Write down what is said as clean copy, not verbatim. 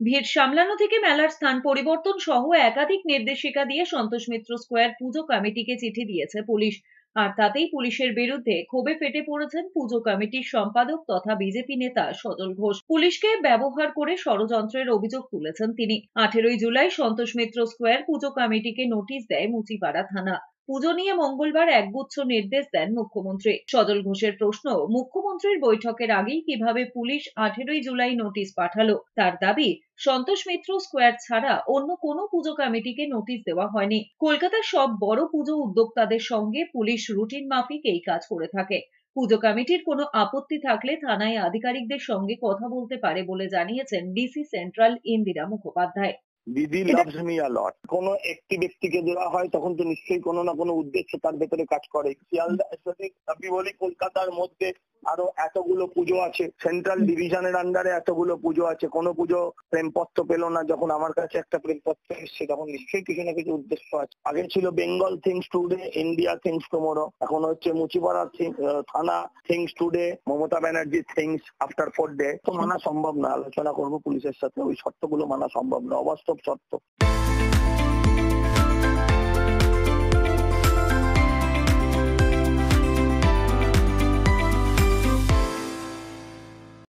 ভিড় সামলানো থেকে মেলার স্থান পরিবর্তন সহ একাধিক নির্দেশিকা দিয়ে সন্তোষ মিত্র স্কোয়ার পুজো কমিটিকে চিঠি দিয়েছে পুলিশ। আর তাতেই পুলিশের বিরুদ্ধে ক্ষোভে ফেটে পড়েছেন পুজো কমিটির সম্পাদক তথা বিজেপি নেতা সজল ঘোষ। পুলিশকে ব্যবহার করে ষড়যন্ত্রের অভিযোগ তুলেছেন তিনি। 18ই জুলাই সন্তোষ মিত্র স্কোয়ার পুজো কমিটিকে নোটিশ দেয় মুচিপাড়া থানা। পুজো নিয়ে মঙ্গলবার একগুচ্ছ নির্দেশ দেন মুখ্যমন্ত্রী। সজল ঘোষের প্রশ্ন, মুখ্যমন্ত্রীর বৈঠকের আগেই কিভাবে পুলিশ 18ই জুলাই নোটিশ পাঠালো? তার দাবি, সন্তোষ মিত্র স্কোয়ার ছাড়া অন্য কোনো পুজো কমিটিকে নোটিশ দেওয়া হয়নি। কলকাতার সব বড় পুজো উদ্যোক্তাদের সঙ্গে পুলিশ রুটিন মাফিক এই কাজ করে থাকে। পুজো কমিটির কোনো আপত্তি থাকলে থানায় আধিকারিকদের সঙ্গে কথা বলতে পারে বলে জানিয়েছেন ডিসি সেন্ট্রাল ইন্দিরা মুখোপাধ্যায়। দিদি লাভস মি আ লট। কোনো একটি ব্যক্তিকে দেওয়া হয় তখন তো নিশ্চয়ই কোনো না কোনো উদ্দেশ্য তার ভেতরে কাজ করে। শিয়ালদা আমি বলি কলকাতার মধ্যে আরো এতগুলো পুজো আছে, সেন্ট্রাল ডিভিশনের আন্ডারে এতগুলো পুজো আছে, কোনো পুজো প্রেমপত্র পেল না। যখন আমার কাছে একটা প্রেমপত্র এসছে তখন নিশ্চয়ই কিছু না কিছু উদ্দেশ্য আছে। আগে ছিল Bengal things today, India things tomorrow, এখন হচ্ছে মুচিপাড়া থানা things today, Mamata Banerjee things after 4 day. তো মানা সম্ভব না, আলোচনা করবো পুলিশের সাথে, ওই শর্তগুলো মানা সম্ভব না, অবাস্তব শর্ত।